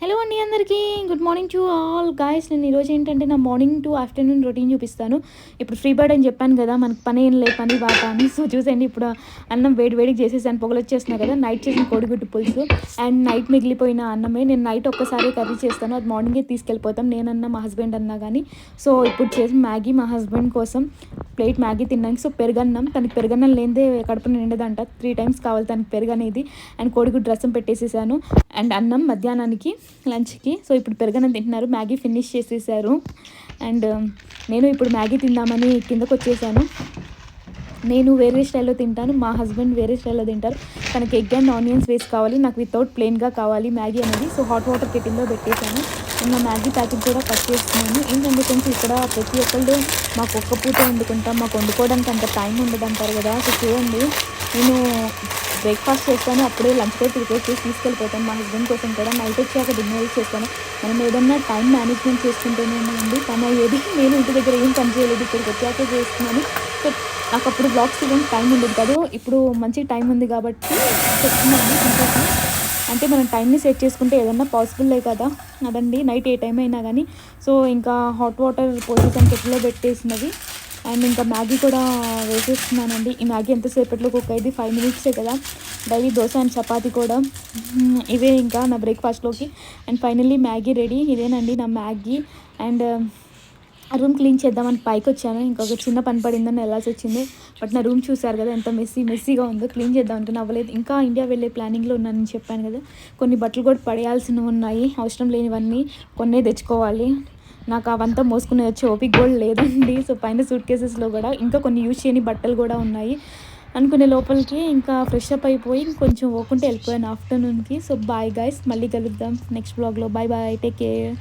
Hello అండి అందరికీ good morning to all guys. నేను ఈరోజు ఏంటంటే నా మార్నింగ్ టు ఆఫ్టర్నూన్ రొటీన్ చూపిస్తాను. ఇప్పుడు ఫ్రీ బర్డ్ అని చెప్పాను కదా, మనకు పని ఏం లేదు, పని బాట అని. సో చూసండి, ఇప్పుడు అన్నం వేడికి చేసేసాను, పొగలు వచ్చేస్తున్నాయి కదా. నైట్ చేసిన కోడిగుడ్డు పులుసు అండ్ నైట్ మిగిలిపోయిన అన్నమే. నేను నైట్ ఒక్కసారి కర్రీ చేస్తాను, అది మార్నింగే తీసుకెళ్ళిపోతాం, నేనన్నా మా హస్బెండ్ అన్నా కానీ. సో ఇప్పుడు చేసిన మ్యాగీ మా హస్బెండ్ కోసం ప్లేట్ మ్యాగీ తిన్నాను. సో పెరుగన్నం, తనకి పెరుగన్నం లేనిదే కడుపు నిండదంట, 3 టైమ్స్ కావాలి తనకి పెరుగు అనేది. అండ్ కోడిగుడ్డు రసం పెట్టేసేసాను అండ్ అన్నం మధ్యాహ్నానికి లంచ్కి. సో ఇప్పుడు పెరుగన్నం తింటున్నారు, మ్యాగీ ఫినిష్ చేసేసారు. అండ్ నేను ఇప్పుడు మ్యాగీ తిందామని కిందకు వచ్చేసాను. నేను వేరే స్టైల్లో తింటాను, మా హస్బెండ్ వేరే స్టైల్లో తింటారు. తనకి ఎగ్ అండ్ ఆనియన్స్ వేసి కావాలి, నాకు వితౌట్ ప్లెయిన్గా కావాలి మ్యాగీ అనేది. సో హాట్ వాటర్ కెటిల్లో పెట్టేశాను. నేను మ్యాగీ ప్యాకెట్ కూడా కట్ చేస్తున్నాను. ఏంటంటే కొంచెం ఇక్కడ ప్రతి ఒక్కళ్ళు మాకు ఒక్క పూట వండుకుంటాం, మాకు వండుకోవడానికి అంత టైం ఉండదు అంటారు కదా. సో చూడండి, నేను బ్రేక్ఫాస్ట్ చేస్తాను, అప్పుడే లంచ్ కూడా ప్రిపేర్ చేసి తీసుకెళ్ళిపోతాను మా హస్బెండ్ కోసం కూడా. నైట్ వచ్చాక డిన్నర్ చేస్తాను. మనం ఏదన్నా టైం మేనేజ్మెంట్ చేసుకుంటేనేమో అండి పని అయ్యేది. నేను ఇంటి దగ్గర ఏం పని చేయలేదు, ఇక్కడికి వచ్చాక చేస్తున్నాను. సో నాకు అప్పుడు బ్లాగ్స్ తీయడానికి టైం ఉండదు కదా, ఇప్పుడు మంచి టైం ఉంది కాబట్టి చెప్తున్నాను. ఇంకోటి అంటే మనం టైంని సెట్ చేసుకుంటే ఏదన్నా పాసిబుల్లే కదా, అదండి నైట్ ఏ టైం అయినా కానీ. సో ఇంకా హాట్ వాటర్ పోసేసాను కెట్లో పెట్టేసినవి. అండ్ ఇంకా మ్యాగీ కూడా వేసేస్తున్నానండి. ఈ మ్యాగీ ఎంతసేపట్లో కుక్ అయ్యింది, 5 మినిట్సే కదా. డైలీ దోశ అండ్ చపాతీ కూడా ఇవే ఇంకా నా బ్రేక్ఫాస్ట్లోకి. And finally Maggi ready. ఇదేనండి నా మ్యాగీ. అండ్ రూమ్ క్లీన్ చేద్దామని పైకి వచ్చాను, ఇంకొక చిన్న పని పడిందని వెళ్ళాల్సి వచ్చింది. బట్ నా రూమ్ చూసారు కదా ఎంత మెస్సీగా ఉందో. క్లీన్ చేద్దాం అనుకుని అవ్వలేదు. ఇంకా ఇండియా వెళ్ళే ప్లానింగ్లో ఉన్నానని చెప్పాను కదా. కొన్ని బట్టలు కూడా పడేయాల్సినవి ఉన్నాయి, అవసరం లేనివన్నీ కొన్నే తెచ్చుకోవాలి. నాకు అవంతా మోసుకునే వచ్చే ఓపిక కూడా లేదండి. సో పైన సూట్ కేసెస్లో కూడా ఇంకా కొన్ని యూజ్ చేయని బట్టలు కూడా ఉన్నాయి. అనుకునే లోపలికి ఇంకా ఫ్రెష్ అప్ అయిపోయి కొంచెం ఓకుంటే వెళ్ళిపోయాను ఆఫ్టర్నూన్కి. సో బాయ్ గైస్, మళ్ళీ కలుద్దాం నెక్స్ట్ బ్లాగ్లో. Bye bye, take care.